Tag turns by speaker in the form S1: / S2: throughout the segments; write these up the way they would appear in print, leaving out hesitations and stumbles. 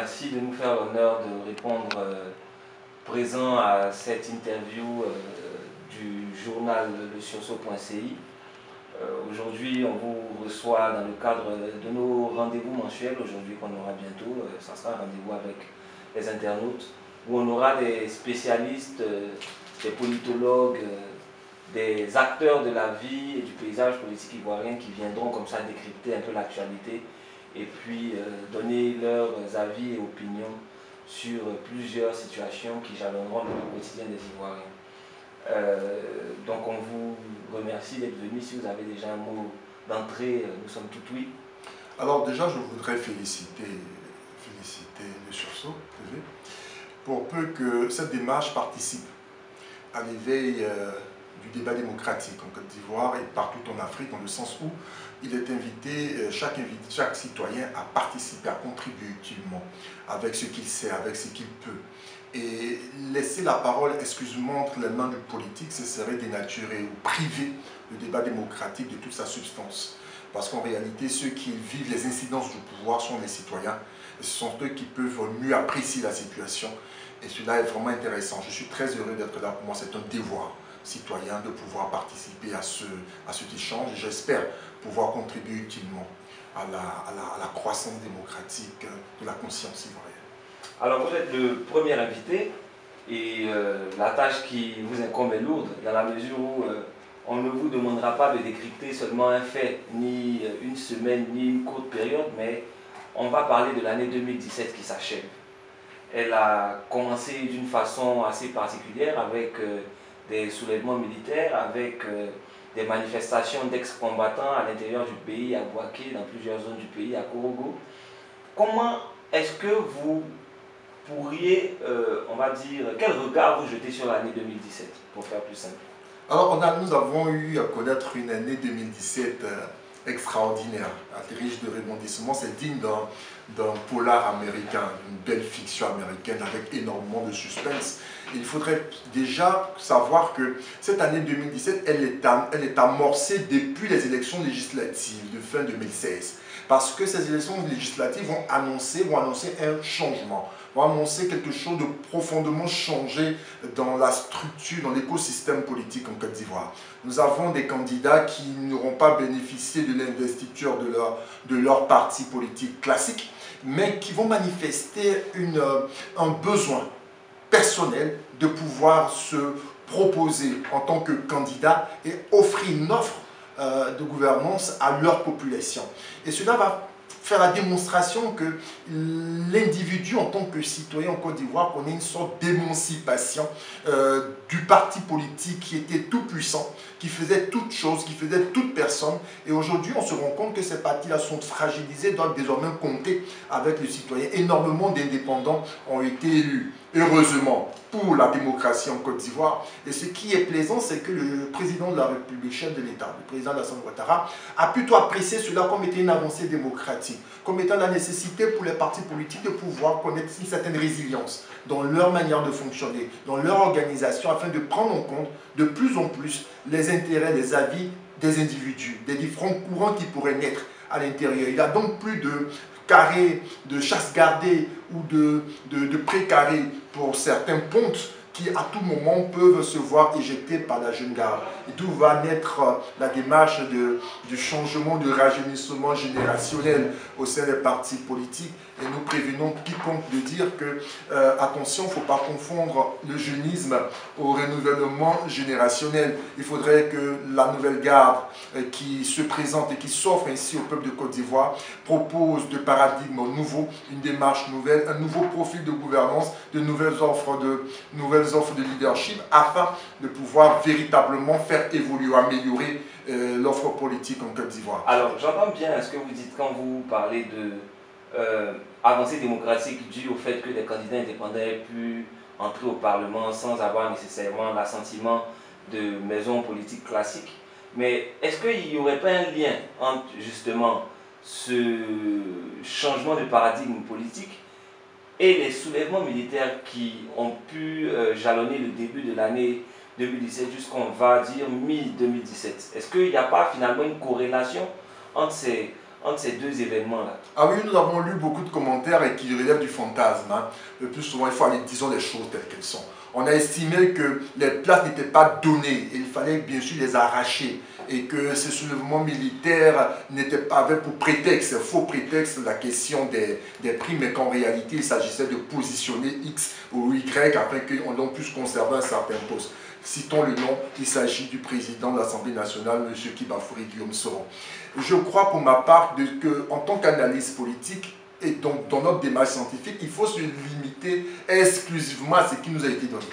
S1: merci de nous faire l'honneur de répondre présent à cette interview du journal lesursaut.ci. Aujourd'hui, on vous reçoit dans le cadre de nos rendez-vous mensuels, aujourd'hui qu'on aura bientôt. Ça sera un rendez-vous avec les internautes, où on aura des spécialistes, des politologues, des acteurs de la vie et du paysage politique ivoirien qui viendront comme ça décrypter un peu l'actualité et puis donner leurs avis et opinions sur plusieurs situations qui jalonneront le quotidien des Ivoiriens. Donc on vous remercie d'être venu. Si vous avez déjà un mot d'entrée, nous sommes tout oui.
S2: Alors déjà, je voudrais féliciter le Sursaut TV pour peu que cette démarche participe à l'éveil du débat démocratique en Côte d'Ivoire et partout en Afrique, dans le sens où il est invité, chaque citoyen à participer, à contribuer utilement avec ce qu'il sait, avec ce qu'il peut. Et laisser la parole exclusivement entre les mains du politique, ce serait dénaturer ou priver le débat démocratique de toute sa substance. Parce qu'en réalité, ceux qui vivent les incidences du pouvoir sont les citoyens. Et ce sont eux qui peuvent mieux apprécier la situation. Et cela est vraiment intéressant. Je suis très heureux d'être là. Pour moi, c'est un devoir citoyen de pouvoir participer à cet échange. Et j'espère pouvoir contribuer utilement à la croissance démocratique de la conscience ivoirienne.
S1: Alors vous êtes le premier invité et la tâche qui vous incombe est lourde dans la mesure où on ne vous demandera pas de décrypter seulement un fait, ni une semaine, ni une courte période, mais on va parler de l'année 2017 qui s'achève. Elle a commencé d'une façon assez particulière avec des soulèvements militaires, avec des manifestations d'ex-combattants à l'intérieur du pays, à Bouaké, dans plusieurs zones du pays, à Korogo. Comment est-ce que vous pourriez, on va dire, quel regard vous jetez sur l'année 2017, pour faire plus simple?
S2: Alors, nous avons eu à connaître une année 2017 extraordinaire, riche de rebondissements. C'est digne d'un polar américain, une belle fiction américaine avec énormément de suspense. Il faudrait déjà savoir que cette année 2017, elle est amorcée depuis les élections législatives de fin 2016. Parce que ces élections législatives vont annoncer un changement, vont annoncer quelque chose de profondément changé dans la structure, dans l'écosystème politique en Côte d'Ivoire. Nous avons des candidats qui n'auront pas bénéficié de l'investiture de leur parti politique classique, mais qui vont manifester un besoin personnel de pouvoir se proposer en tant que candidat et offrir une offre de gouvernance à leur population. Et cela va faire la démonstration que l'individu en tant que citoyen en Côte d'Ivoire connaît une sorte d'émancipation du parti politique qui était tout puissant, qui faisait toute chose, qui faisait toute personne. Et aujourd'hui, on se rend compte que ces partis-là sont fragilisés, doivent désormais compter avec les citoyens. Énormément d'indépendants ont été élus, heureusement, pour la démocratie en Côte d'Ivoire. Et ce qui est plaisant, c'est que le président de la République, chef de l'État, le président Alassane Ouattara, a plutôt apprécié cela comme étant une avancée démocratique, comme étant la nécessité pour les partis politiques de pouvoir connaître une certaine résilience dans leur manière de fonctionner, dans leur organisation, afin de prendre en compte de plus en plus les intérêts, les avis des individus, des différents courants qui pourraient naître à l'intérieur. Il n'y a donc plus de carrés de chasse gardée ou de précarés pour certains pontes qui à tout moment peuvent se voir éjectés par la jeune garde. Et d'où va naître la démarche du changement, du rajeunissement générationnel au sein des partis politiques. Et nous prévenons quiconque de dire que, attention, il ne faut pas confondre le jeunisme au renouvellement générationnel. Il faudrait que la nouvelle garde qui se présente et qui s'offre ainsi au peuple de Côte d'Ivoire propose de paradigmes nouveaux, une démarche nouvelle, un nouveau profil de gouvernance, de nouvelles offres de leadership afin de pouvoir véritablement faire évoluer, améliorer l'offre politique en Côte d'Ivoire.
S1: Alors, j'entends bien ce que vous dites quand vous parlez de avancée démocratique due au fait que des candidats indépendants aient pu entrer au Parlement sans avoir nécessairement l'assentiment de maisons politiques classiques. Mais est-ce qu'il n'y aurait pas un lien entre justement ce changement de paradigme politique et les soulèvements militaires qui ont pu jalonner le début de l'année 2017 jusqu'on va dire mi-2017? Est-ce qu'il n'y a pas finalement une corrélation entre entre ces deux événements-là?
S2: Ah oui, nous avons lu beaucoup de commentaires et qui relèvent du fantasme. Hein. Le plus souvent, il faut aller, disons les choses telles qu'elles sont. On a estimé que les places n'étaient pas données et il fallait bien sûr les arracher. Et que ce soulèvement militaire n'était pas avec pour prétexte, faux prétexte, la question des prix, mais qu'en réalité, il s'agissait de positionner X ou Y afin qu'on puisse conserver un certain poste. Citons le nom, il s'agit du président de l'Assemblée nationale, M. Kibafouri Guillaume Soro. Je crois pour ma part qu'en tant qu'analyste politique, et donc dans notre démarche scientifique, il faut se limiter exclusivement à ce qui nous a été donné.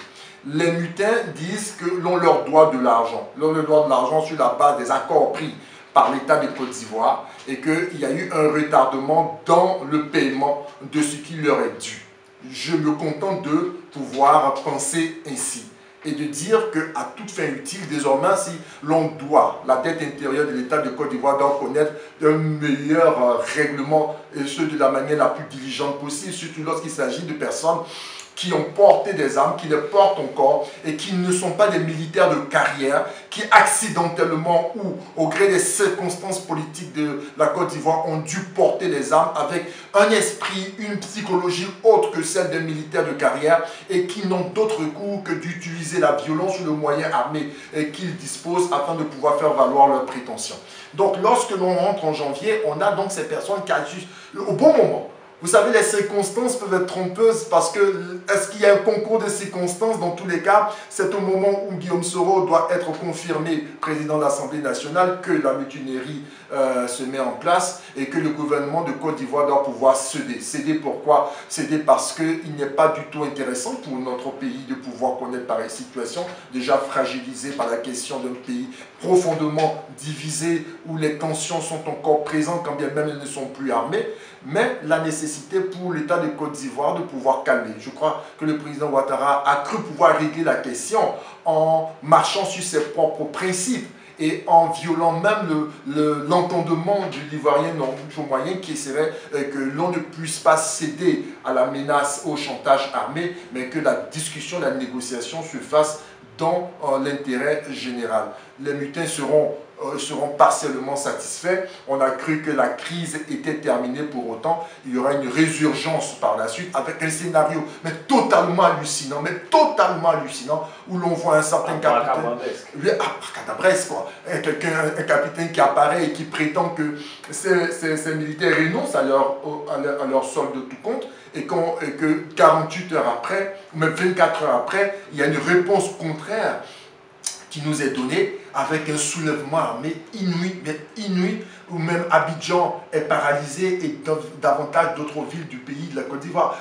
S2: Les mutins disent que l'on leur doit de l'argent. L'on leur doit de l'argent sur la base des accords pris par l'État de Côte d'Ivoire et qu'il y a eu un retardement dans le paiement de ce qui leur est dû. Je me contente de pouvoir penser ainsi et de dire qu'à toute fin utile, désormais, si l'on doit, la dette intérieure de l'État de Côte d'Ivoire doit connaître un meilleur règlement et ce de la manière la plus diligente possible, surtout lorsqu'il s'agit de personnes qui ont porté des armes, qui les portent encore et qui ne sont pas des militaires de carrière, qui accidentellement ou au gré des circonstances politiques de la Côte d'Ivoire ont dû porter les armes avec un esprit, une psychologie autre que celle des militaires de carrière et qui n'ont d'autre recours que d'utiliser la violence ou le moyen armé qu'ils disposent afin de pouvoir faire valoir leurs prétentions. Donc lorsque l'on rentre en janvier, on a donc ces personnes qui agissent au bon moment. Vous savez, les circonstances peuvent être trompeuses parce que, est-ce qu'il y a un concours de circonstances? Dans tous les cas, c'est au moment où Guillaume Soro doit être confirmé président de l'Assemblée nationale que la mutinerie se met en place et que le gouvernement de Côte d'Ivoire doit pouvoir céder. Céder pourquoi? Céder parce qu'il n'est pas du tout intéressant pour notre pays de pouvoir connaître pareille situation, déjà fragilisé par la question d'un pays profondément divisé où les tensions sont encore présentes quand bien même elles ne sont plus armées, mais la nécessité pour l'État de Côte d'Ivoire de pouvoir calmer. Je crois que le président Ouattara a cru pouvoir régler la question en marchant sur ses propres principes et en violant même l'entendement de l'Ivoirien moyen qui serait que l'on ne puisse pas céder à la menace, au chantage armé, mais que la discussion, la négociation se fasse dans l'intérêt général. Les mutins seront partiellement satisfaits. On a cru que la crise était terminée, pour autant, il y aura une résurgence par la suite avec un scénario mais totalement hallucinant, où l'on voit un certain capitaine, un capitaine qui apparaît et qui prétend que ces militaires renoncent à leur solde de tout compte et que 48 heures après, ou même 24 heures après, il y a une réponse contraire qui nous est donnée avec un soulèvement armé inouï, où même Abidjan est paralysé et davantage d'autres villes du pays de la Côte d'Ivoire.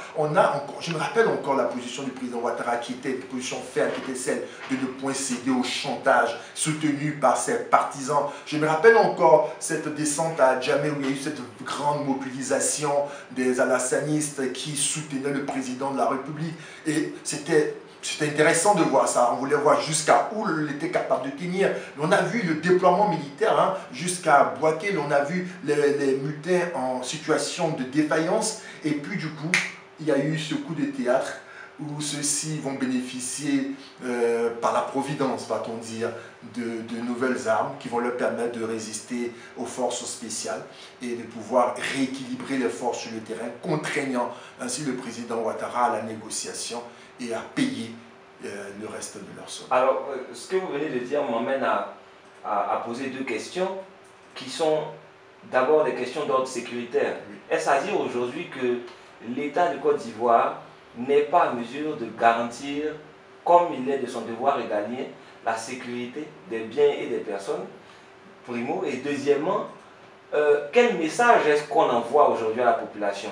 S2: Je me rappelle encore la position du président Ouattara qui était une position ferme, qui était celle de ne point céder au chantage soutenu par ses partisans. Je me rappelle encore cette descente à Djamé où il y a eu cette grande mobilisation des alassanistes qui soutenaient le président de la République et c'était intéressant de voir ça. On voulait voir jusqu'à où il était capable de tenir. On a vu le déploiement militaire jusqu'à Bouaké. On a vu les mutins en situation de défaillance. Et puis du coup, il y a eu ce coup de théâtre où ceux-ci vont bénéficier par la providence, va-t-on dire, de nouvelles armes qui vont leur permettre de résister aux forces spéciales et de pouvoir rééquilibrer les forces sur le terrain, contraignant ainsi le président Ouattara à la négociation et à payer le reste de leur somme.
S1: Alors, ce que vous venez de dire m'emmène à poser deux questions qui sont d'abord des questions d'ordre sécuritaire. Oui. Est-ce à dire aujourd'hui que l'État de Côte d'Ivoire n'est pas en mesure de garantir, comme il est de son devoir régalien, la sécurité des biens et des personnes, primo, et deuxièmement, quel message est-ce qu'on envoie aujourd'hui à la population?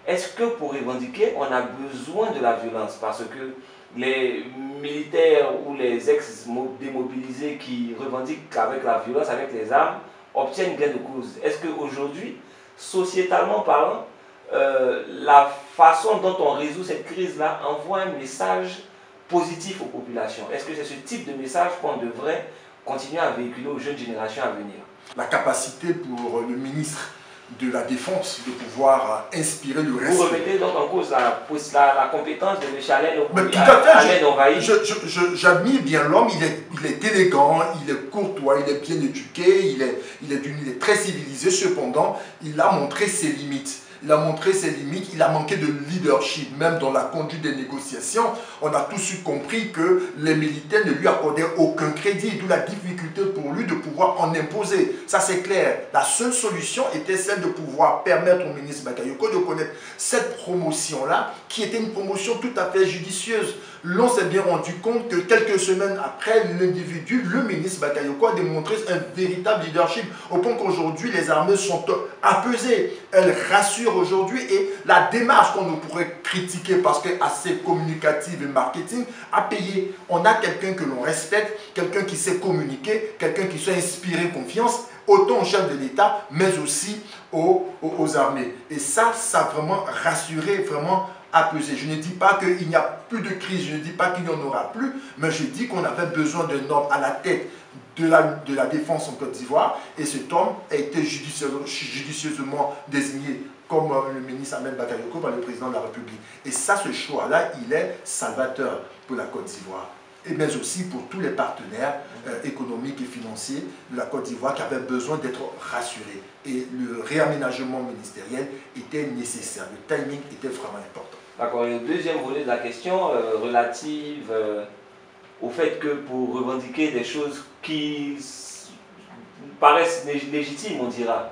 S1: Est-ce que pour revendiquer, on a besoin de la violence? Parce que les militaires ou les ex-démobilisés qui revendiquent avec la violence, avec les armes, obtiennent gain de cause. Est-ce qu'aujourd'hui, sociétalement parlant, la façon dont on résout cette crise-là envoie un message positif aux populations? Est-ce que c'est ce type de message qu'on devrait continuer à véhiculer aux jeunes générations à venir?
S2: La capacité pour le ministre de la défense, de pouvoir inspirer le reste.
S1: Vous remettez donc en cause la compétence de M.
S2: Alain
S1: Onvaï.
S2: J'admire bien l'homme, il est élégant, il est courtois, il est bien éduqué, il est très civilisé, cependant, il a montré ses limites. Il a montré ses limites, il a manqué de leadership, même dans la conduite des négociations. On a tous eu compris que les militaires ne lui accordaient aucun crédit, d'où la difficulté pour lui de pouvoir en imposer. Ça c'est clair. La seule solution était celle de pouvoir permettre au ministre Bakayoko de connaître cette promotion-là, qui était une promotion tout à fait judicieuse. L'on s'est bien rendu compte que quelques semaines après, l'individu, le ministre Bakayoko, a démontré un véritable leadership, au point qu'aujourd'hui, les armées sont apaisées. Elles rassurent aujourd'hui, et la démarche qu'on ne pourrait critiquer parce qu'elle est assez communicative et marketing a payé. On a quelqu'un que l'on respecte, quelqu'un qui sait communiquer, quelqu'un qui sait inspirer confiance, autant au chef de l'État, mais aussi aux armées. Et ça a vraiment rassuré, vraiment apaisé. Je ne dis pas qu'il n'y a plus de crise, je ne dis pas qu'il n'y en aura plus, mais je dis qu'on avait besoin d'un homme à la tête de la défense en Côte d'Ivoire, et cet homme a été judicieusement désigné comme le ministre Ahmed Bakayoko par le président de la République. Et ça, ce choix-là, il est salvateur pour la Côte d'Ivoire, mais aussi pour tous les partenaires économiques et financiers de la Côte d'Ivoire qui avaient besoin d'être rassurés. Et le réaménagement ministériel était nécessaire, le timing était vraiment important.
S1: D'accord, et le deuxième volet de la question relative au fait que pour revendiquer des choses qui paraissent légitimes, on dira,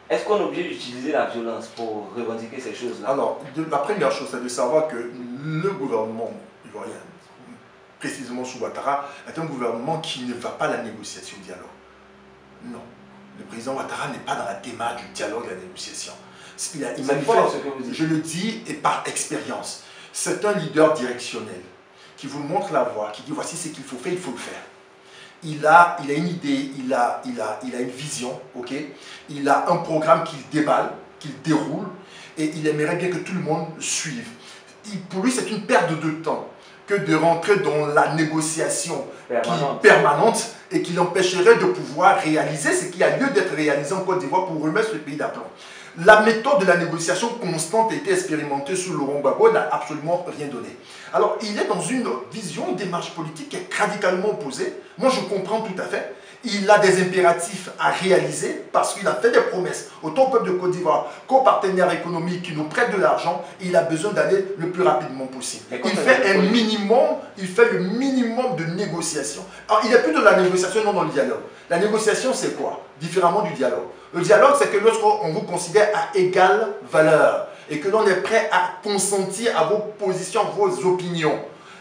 S1: est-ce qu'on est obligé d'utiliser la violence pour revendiquer ces choses-là?
S2: Alors, la première chose, c'est de savoir que le gouvernement ivoirien, précisément sous Ouattara, est un gouvernement qui ne va pas à la négociation, au dialogue. Non. Le président Ouattara n'est pas dans la démarche du dialogue et de la négociation. Je le dis et par expérience. C'est un leader directionnel qui vous montre la voie, qui dit voici ce qu'il faut faire, il faut le faire. Il a une idée, il a une vision, ok? Il a un programme qu'il déballe, qu'il déroule, et il aimerait bien que tout le monde suive. Pour lui, c'est une perte de temps que de rentrer dans la négociation permanente et qui l'empêcherait de pouvoir réaliser ce qui a lieu d'être réalisé en Côte d'Ivoire pour remettre le pays d'aplomb. La méthode de la négociation constante a été expérimentée sous Laurent Gbagbo, n'a absolument rien donné. Alors, il est dans une vision, une démarche politique qui est radicalement opposée. Moi, je comprends tout à fait. Il a des impératifs à réaliser parce qu'il a fait des promesses autant au peuple de Côte d'Ivoire qu'aux partenaires économiques qui nous prêtent de l'argent. Il a besoin d'aller le plus rapidement possible. Il fait le minimum de négociation. Alors, il n'est plus dans la négociation, non dans le dialogue. La négociation, c'est quoi? Différemment du dialogue. Le dialogue, c'est que lorsqu'on vous considère à égale valeur et que l'on est prêt à consentir à vos positions, vos opinions.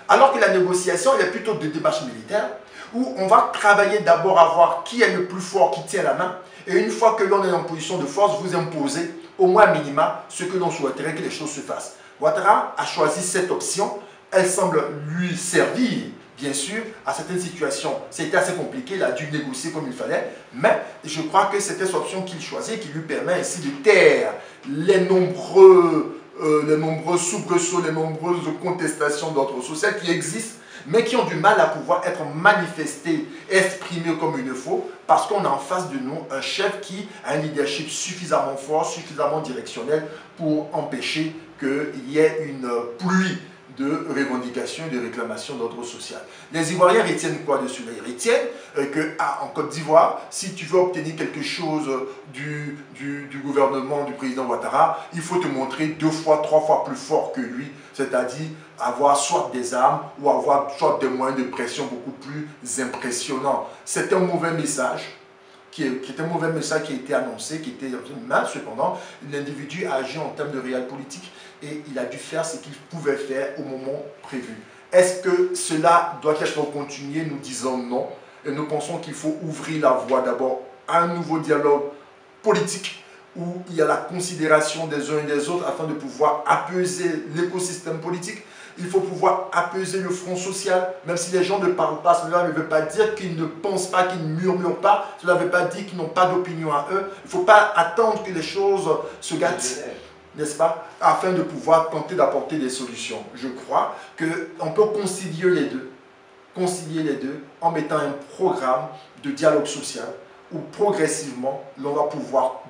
S2: Alors que la négociation, elle est plutôt de démarche militaire, où on va travailler d'abord à voir qui est le plus fort, qui tient la main, et une fois que l'on est en position de force, vous imposez au moins minima ce que l'on souhaiterait que les choses se fassent. Ouattara a choisi cette option, elle semble lui servir, bien sûr, à certaines situations. C'était assez compliqué, il a dû négocier comme il fallait, mais je crois que c'était cette option qu'il choisit, qui lui permet ainsi de taire les nombreux soubresauts, les nombreuses contestations d'ordre social qui existent, mais qui ont du mal à pouvoir être manifestés, exprimés comme il le faut, parce qu'on a en face de nous un chef qui a un leadership suffisamment fort, suffisamment directionnel pour empêcher qu'il y ait une pluie de revendications et de réclamations d'ordre social. Les Ivoiriens retiennent quoi dessus? Ils retiennent qu'en Côte d'Ivoire, si tu veux obtenir quelque chose du gouvernement du président Ouattara, il faut te montrer 2 fois, 3 fois plus fort que lui, c'est-à-dire avoir soit des armes ou avoir soit des moyens de pression beaucoup plus impressionnants. C'est un mauvais message. Qui est un mauvais message qui a été annoncé, qui était mal. Cependant, l'individu a agi en termes de réel politique et il a dû faire ce qu'il pouvait faire au moment prévu. Est-ce que cela doit être continué? Nous disons non. Et nous pensons qu'il faut ouvrir la voie d'abord à un nouveau dialogue politique où il y a la considération des uns et des autres afin de pouvoir apaiser l'écosystème politique. Il faut pouvoir apaiser le front social, même si les gens ne parlent pas, cela ne veut pas dire qu'ils ne pensent pas, qu'ils ne murmurent pas, cela ne veut pas dire qu'ils n'ont pas d'opinion à eux. Il ne faut pas attendre que les choses se gâtent, n'est-ce pas, afin de pouvoir tenter d'apporter des solutions. Je crois qu'on peut concilier les deux en mettant un programme de dialogue social où progressivement, l'on va pouvoir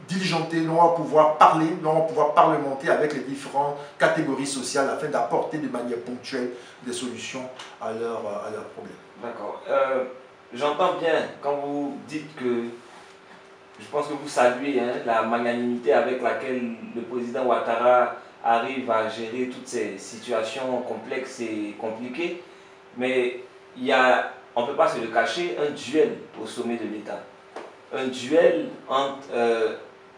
S2: diligenter, nous allons pouvoir parler, nous allons pouvoir parlementer avec les différentes catégories sociales afin d'apporter de manière ponctuelle des solutions à leurs problèmes.
S1: D'accord. J'entends bien quand vous dites que, je pense que vous saluez la magnanimité avec laquelle le président Ouattara arrive à gérer toutes ces situations complexes et compliquées, mais on ne peut pas se le cacher, un duel au sommet de l'État. Un duel entre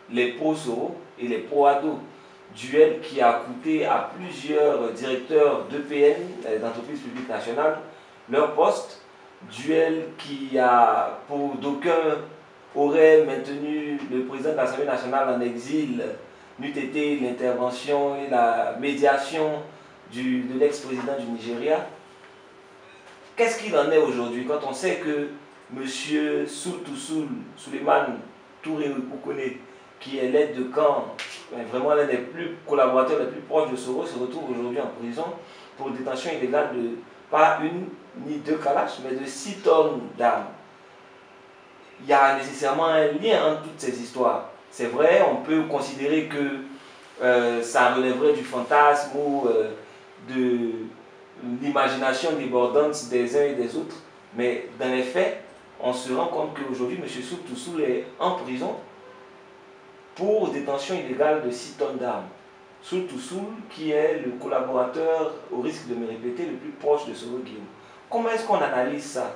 S1: les pro-Soro et les pro-Ado. Duel qui a coûté à plusieurs directeurs d'EPN, d'entreprises publiques nationales, leur poste. Duel qui a, pour d'aucuns, aurait maintenu le président de l'Assemblée nationale en exil, n'eût été l'intervention et la médiation de l'ex-président du Nigeria. Qu'est-ce qu'il en est aujourd'hui quand on sait que M. Souleymane Touré Boukoné, qui est l'aide de camp, vraiment l'un des collaborateurs les plus proches de Soro, se retrouve aujourd'hui en prison pour détention illégale de pas une ni deux calaches, mais de 6 tonnes d'armes. Il y a nécessairement un lien entre toutes ces histoires. C'est vrai, on peut considérer que ça relèverait du fantasme ou de l'imagination débordante des uns et des autres, mais dans les faits, on se rend compte qu'aujourd'hui, M. Soul est en prison pour détention illégale de 6 tonnes d'armes. Soul qui est le collaborateur, au risque de me répéter, le plus proche de Soro Guillaume. Comment est-ce qu'on analyse ça?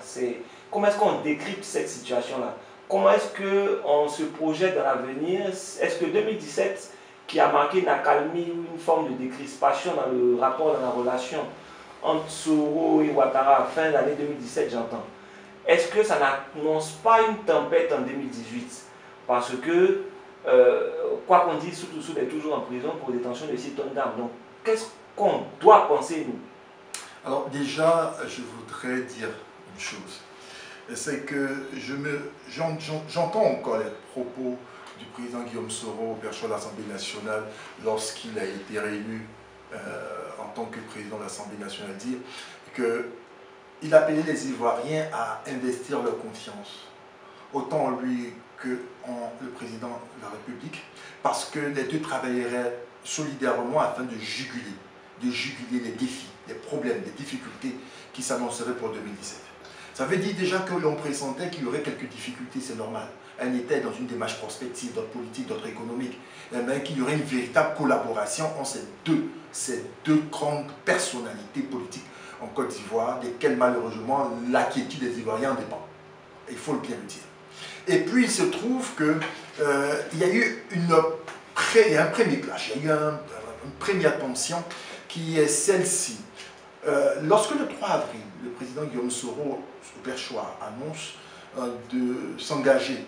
S1: Comment est-ce qu'on décrypte cette situation-là? Comment est-ce qu'on se projette dans l'avenir? Est-ce que 2017, qui a marqué une accalmie ou une forme de décrispation dans le rapport, dans la relation entre Soro et Ouattara, fin d'année 2017, j'entends, est-ce que ça n'annonce pas une tempête en 2018? Parce que, quoi qu'on dise, Soul est toujours en prison pour détention de 6 tonnes d'armes. Donc, qu'est-ce qu'on doit penser, nous?
S2: Alors déjà, je voudrais dire une chose. C'est que j'entends encore les propos du président Guillaume Soro au perchoir de l'Assemblée nationale lorsqu'il a été réélu en tant que président de l'Assemblée nationale dire qu'il appelait les Ivoiriens à investir leur confiance, autant en lui que en le président de la République, parce que les deux travailleraient solidairement afin de juguler les défis, les problèmes, les difficultés qui s'annonceraient pour 2017. Ça veut dire déjà que l'on pressentait qu'il y aurait quelques difficultés, c'est normal. Un État est dans une démarche prospective, d'autres politique, d'autres économique. Mais qu'il y aurait une véritable collaboration entre ces deux grandes personnalités politiques en Côte d'Ivoire, desquelles malheureusement l'inquiétude des Ivoiriens dépend. Il faut bien le dire. Et puis il se trouve qu'il y a eu un premier clash, il y a eu une première tension qui est celle-ci. Lorsque le 3 avril, le président Guillaume Soro, au perchoir, annonce de s'engager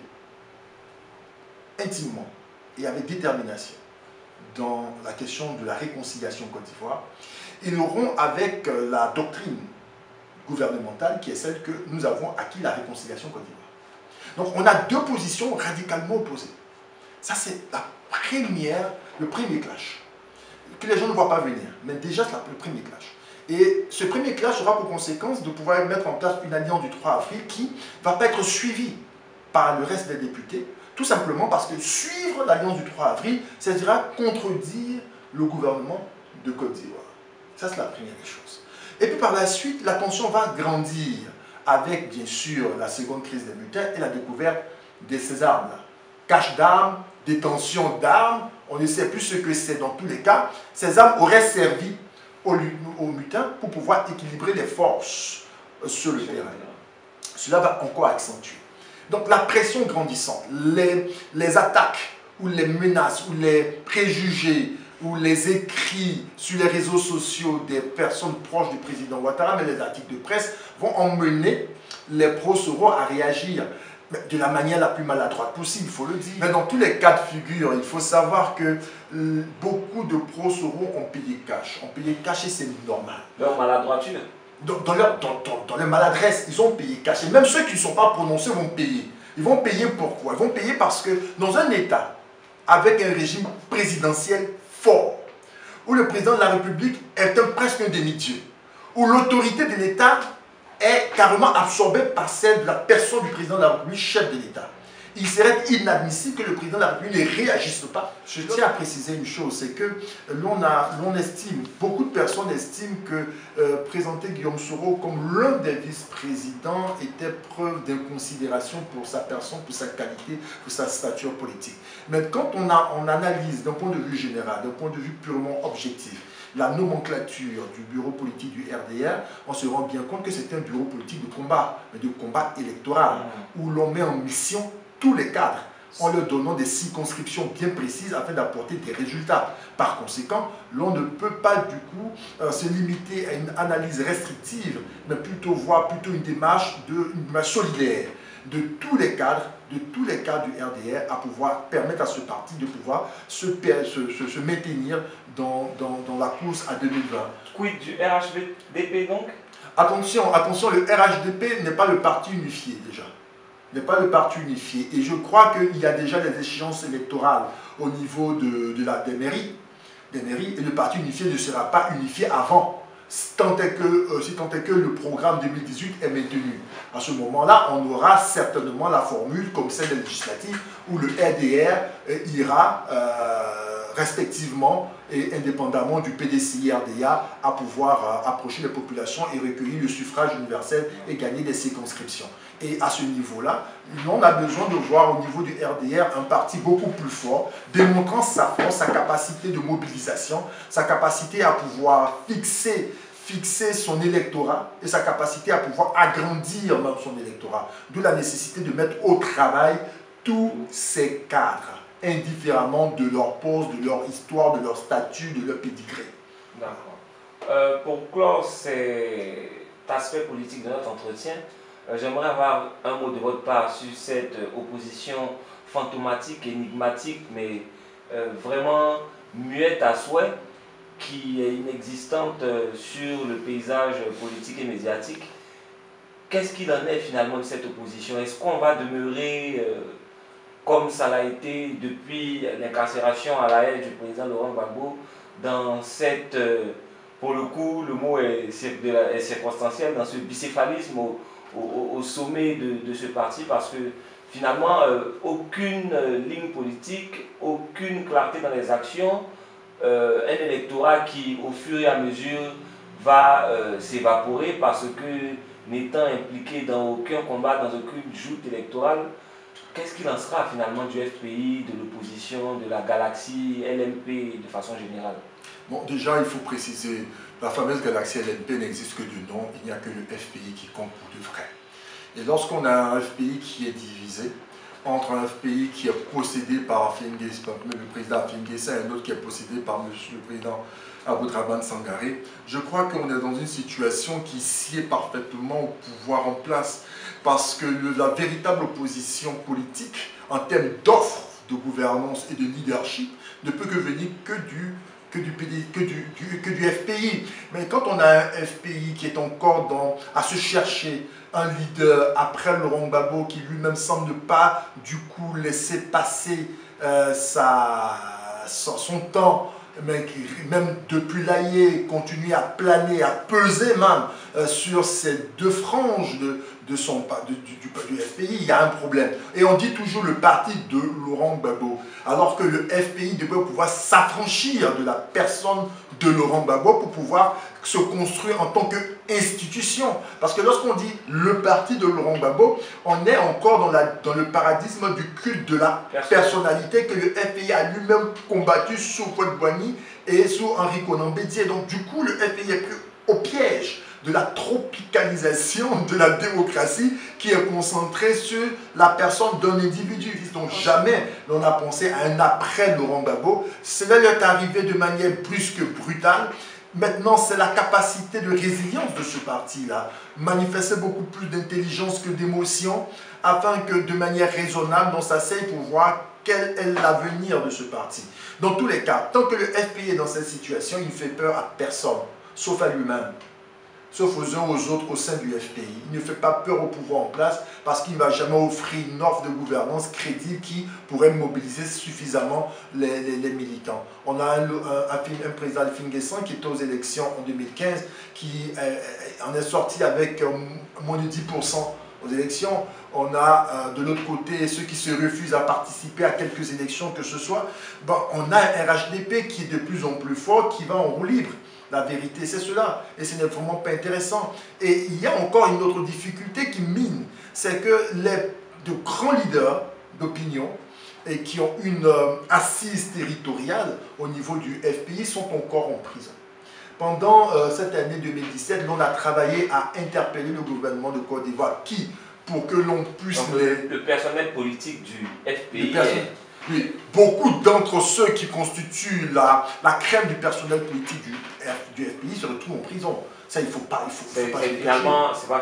S2: intimement et avec détermination dans la question de la réconciliation Côte d'Ivoire, ils auront avec la doctrine gouvernementale qui est celle que nous avons acquis la réconciliation Côte d'Ivoire. Donc on a deux positions radicalement opposées. Ça c'est le premier clash, que les gens ne voient pas venir, mais déjà c'est le premier clash. Et ce premier clash aura pour conséquence de pouvoir mettre en place une alliance du 3 avril qui ne va pas être suivie par le reste des députés, tout simplement parce que suivre l'alliance du 3 avril, ça dira contredire le gouvernement de Côte d'Ivoire. Ça, c'est la première des choses. Et puis par la suite, la tension va grandir avec, bien sûr, la seconde crise des mutins et la découverte de ces armes-là. Cache d'armes, détention d'armes, on ne sait plus ce que c'est dans tous les cas. Ces armes auraient servi aux mutins pour pouvoir équilibrer les forces sur le terrain. Cela va encore accentuer. Donc la pression grandissante, les attaques ou les menaces ou les préjugés ou les écrits sur les réseaux sociaux des personnes proches du président Ouattara, mais les articles de presse vont emmener les pro-Soro à réagir de la manière la plus maladroite possible, il faut le dire. Mais dans tous les cas de figure, il faut savoir que beaucoup de pro-Soro ont payé cash. Ont payé cash et c'est normal.
S1: Leur maladroiture.
S2: Dans les maladresses, ils ont payé cash. Et même ceux qui ne sont pas prononcés vont payer. Ils vont payer pourquoi? Ils vont payer parce que dans un État avec un régime présidentiel fort, où le président de la République est presque un demi-dieu, où l'autorité de l'État est carrément absorbée par celle de la personne du président de la République, chef de l'État. Il serait inadmissible que le président de la République ne réagisse pas. Je tiens à préciser une chose, c'est que l'on estime, beaucoup de personnes estiment que présenter Guillaume Soro comme l'un des vice-présidents était preuve d'inconsidération pour sa personne, pour sa qualité, pour sa stature politique. Mais quand on analyse d'un point de vue général, d'un point de vue purement objectif, la nomenclature du bureau politique du RDR, on se rend bien compte que c'est un bureau politique de combat, mais de combat électoral, où l'on met en mission tous les cadres en leur donnant des circonscriptions bien précises afin d'apporter des résultats. Par conséquent, l'on ne peut pas du coup se limiter à une analyse restrictive, mais plutôt voir une démarche solidaire de tous les cadres du RDR à pouvoir permettre à ce parti de pouvoir se maintenir dans la course à 2020.
S1: Quid du RHDP donc?
S2: Attention, le RHDP n'est pas le parti unifié déjà. N'est pas le parti unifié. Et je crois qu'il y a déjà des échéances électorales au niveau des mairies, et le parti unifié ne sera pas unifié avant, si tant est que le programme 2018 est maintenu. À ce moment-là, on aura certainement la formule, comme celle des législatives, où le RDR ira respectivement et indépendamment du PDCI-RDA à pouvoir approcher les populations et recueillir le suffrage universel et gagner des circonscriptions. Et à ce niveau-là, on a besoin de voir au niveau du RDR un parti beaucoup plus fort, démontrant sa force, sa capacité de mobilisation, sa capacité à pouvoir fixer son électorat et sa capacité à pouvoir agrandir même son électorat. D'où la nécessité de mettre au travail tous ces cadres, indifféremment de leur poste, de leur histoire, de leur statut, de leur pédigré.
S1: D'accord. Pour clore cet aspect politique de notre entretien, j'aimerais avoir un mot de votre part sur cette opposition fantomatique, énigmatique, mais vraiment muette à souhait, qui est inexistante sur le paysage politique et médiatique. Qu'est-ce qu'il en est finalement de cette opposition? Est-ce qu'on va demeurer comme ça l'a été depuis l'incarcération à la haie du président Laurent Gbagbo dans cette, pour le coup, le mot est circonstanciel, dans ce bicéphalisme au sommet de ce parti, parce que finalement, aucune ligne politique, aucune clarté dans les actions, un électorat qui, au fur et à mesure, va s'évaporer parce que, n'étant impliqué dans aucun combat, dans aucune joute électorale, qu'est-ce qu'il en sera finalement du FPI, de l'opposition, de la galaxie LMP de façon générale?
S2: Bon, déjà, il faut préciser, la fameuse galaxie LMP n'existe que de nom, il n'y a que le FPI qui compte pour de vrai. Et lorsqu'on a un FPI qui est divisé, entre un FPI qui est possédé par le président Afingessa et un autre qui est possédé par le président Aboudraban Sangaré, je crois qu'on est dans une situation qui sied parfaitement au pouvoir en place, parce que la véritable opposition politique en termes d'offres de gouvernance et de leadership ne peut que venir que du FPI. Mais quand on a un FPI qui est encore à se chercher un leader après Laurent Gbagbo, qui lui-même semble ne pas du coup laisser passer son temps, mais qui, même depuis l'AIE, continue à planer, à peser même sur ces deux franges du FPI, il y a un problème. Et on dit toujours le parti de Laurent Gbagbo, alors que le FPI devrait pouvoir s'affranchir de la personne de Laurent Gbagbo pour pouvoir se construire en tant qu'institution. Parce que lorsqu'on dit le parti de Laurent Gbagbo, on est encore dans le paradigme du culte de la personnalité que le FPI a lui-même combattu sous Houphouët-Boigny et sous Henri Konan Bédié. Donc du coup, le FPI est pris au piège de la tropicalisation de la démocratie qui est concentrée sur la personne d'un individu. Donc jamais l'on a pensé à un après Laurent Gbagbo. Cela lui est arrivé de manière brusque, brutale. Maintenant, c'est la capacité de résilience de ce parti-là, manifester beaucoup plus d'intelligence que d'émotion, afin que de manière raisonnable, on s'asseye pour voir quel est l'avenir de ce parti. Dans tous les cas, tant que le FPI est dans cette situation, il ne fait peur à personne, sauf à lui-même, sauf aux uns aux autres au sein du FPI. Il ne fait pas peur au pouvoir en place parce qu'il ne va jamais offrir une offre de gouvernance crédible qui pourrait mobiliser suffisamment les militants. On a un président Afingessa qui était aux élections en 2015, qui en est sorti avec moins de 10% aux élections. on a de l'autre côté ceux qui se refusent à participer à quelques élections que ce soit. Bon, on a un RHDP qui est de plus en plus fort, qui va en roue libre. La vérité, c'est cela. Et ce n'est vraiment pas intéressant. Et il y a encore une autre difficulté qui mine. C'est que de grands leaders d'opinion et qui ont une assise territoriale au niveau du FPI sont encore en prison. Pendant cette année 2017, l'on a travaillé à interpeller le gouvernement de Côte d'Ivoire pour que l'on puisse...
S1: Donc, le personnel politique du FPI
S2: Oui, beaucoup d'entre ceux qui constituent la crème du personnel politique du FPI se retrouvent en prison. Ça, il ne faut pas...
S1: C'est pas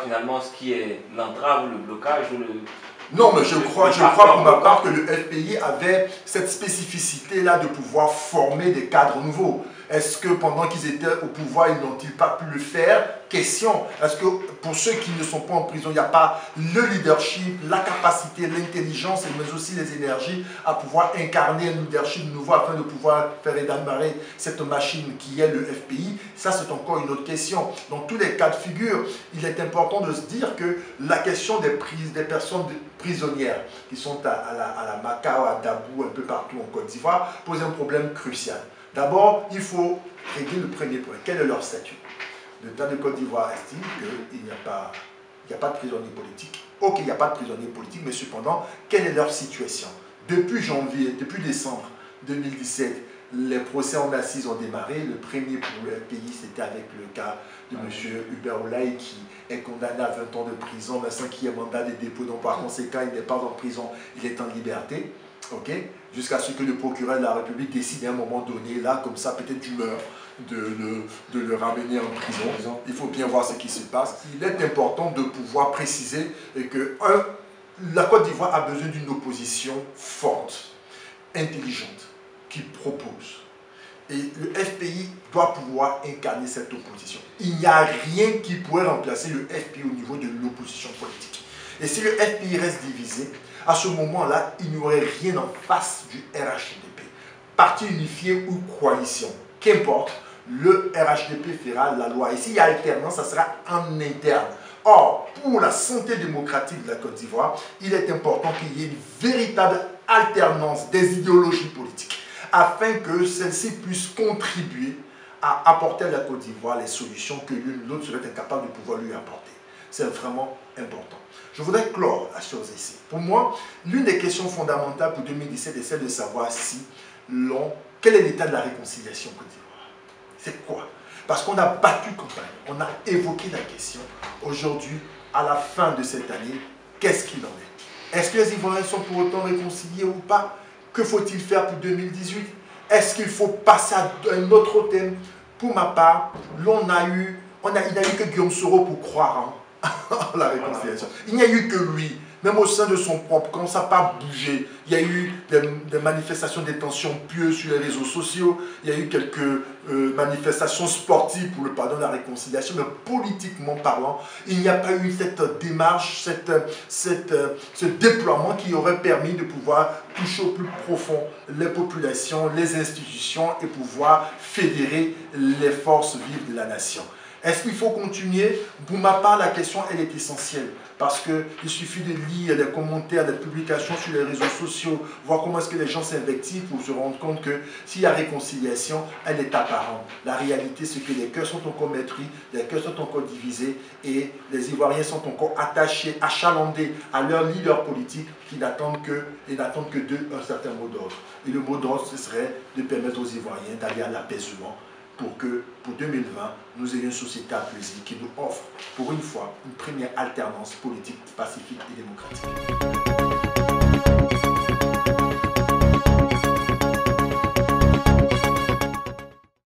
S1: finalement ce qui est l'entrave ou le blocage ou le...
S2: Non, mais je crois pour ma part que le FPI avait cette spécificité-là de pouvoir former des cadres nouveaux. Est-ce que pendant qu'ils étaient au pouvoir, ils n'ont-ils pas pu le faire? Question. Est-ce que pour ceux qui ne sont pas en prison, il n'y a pas le leadership, la capacité, l'intelligence, mais aussi les énergies à pouvoir incarner un leadership nouveau afin de pouvoir faire démarrer cette machine qui est le FPI? Ça, c'est encore une autre question. Dans tous les cas de figure, il est important de se dire que la question des personnes prisonnières qui sont à la Macao, à Dabou, un peu partout en Côte d'Ivoire, pose un problème crucial. D'abord, il faut régler le premier point. Quel est leur statut? L'État de Côte d'Ivoire estime qu'il n'y a pas de prisonniers politiques. Ok, il n'y a pas de prisonniers politiques, mais cependant, quelle est leur situation? Depuis décembre 2017, les procès en assises ont démarré. Le premier pour le pays, c'était avec le cas de M. Hubert Olaï, qui est condamné à 20 ans de prison, mais sans qu'il y ait mandat de dépôt. Donc, par conséquent, il n'est pas en prison, il est en liberté. Okay? Jusqu'à ce que le procureur de la République décide à un moment donné, là, comme ça, peut-être d'humeur, de le ramener en prison. Il faut bien voir ce qui se passe. Il est important de pouvoir préciser que, la Côte d'Ivoire a besoin d'une opposition forte, intelligente, qui propose. Et le FPI doit pouvoir incarner cette opposition. Il n'y a rien qui pourrait remplacer le FPI au niveau de l'opposition politique. Et si le FPI reste divisé, à ce moment-là, il n'y aurait rien en face du RHDP. Parti unifié ou coalition, qu'importe, le RHDP fera la loi. Et s'il y a alternance, ça sera en interne. Or, pour la santé démocratique de la Côte d'Ivoire, il est important qu'il y ait une véritable alternance des idéologies politiques, afin que celles-ci puissent contribuer à apporter à la Côte d'Ivoire les solutions que l'une ou l'autre serait incapable de pouvoir lui apporter. C'est vraiment important. Je voudrais clore la chose ici. Pour moi, l'une des questions fondamentales pour 2017 est celle de savoir quel est l'état de la réconciliation en Côte d'Ivoire. C'est quoi? Parce qu'on a battu campagne, on a évoqué la question. Aujourd'hui, à la fin de cette année, qu'est-ce qu'il en est? Est-ce que les Ivoiriens sont pour autant réconciliés ou pas? Que faut-il faire pour 2018? Est-ce qu'il faut passer à un autre thème? Pour ma part, il n'a eu que Guillaume Soro pour croire la réconciliation. Il n'y a eu que lui. Même au sein de son propre camp, ça n'a pas bougé. Il y a eu des manifestations, des tensions pieuses sur les réseaux sociaux. Il y a eu quelques manifestations sportives pour le pardon de la réconciliation. Mais politiquement parlant, il n'y a pas eu cette démarche, ce déploiement qui aurait permis de pouvoir toucher au plus profond les populations, les institutions et pouvoir fédérer les forces vives de la nation. Est-ce qu'il faut continuer? Pour ma part, la question, elle est essentielle. Parce qu'il suffit de lire les commentaires, les publications sur les réseaux sociaux, voir comment est-ce que les gens s'invectivent pour se rendre compte que s'il y a réconciliation, elle est apparente. La réalité, c'est que les cœurs sont encore meurtris, les cœurs sont encore divisés et les Ivoiriens sont encore attachés, achalandés à leur leader politique qui n'attendent que d'eux un certain mot d'ordre. Et le mot d'ordre, ce serait de permettre aux Ivoiriens d'aller à l'apaisement, pour que, pour 2020, nous ayons une société apaisée qui nous offre, pour une fois, une première alternance politique, pacifique et démocratique.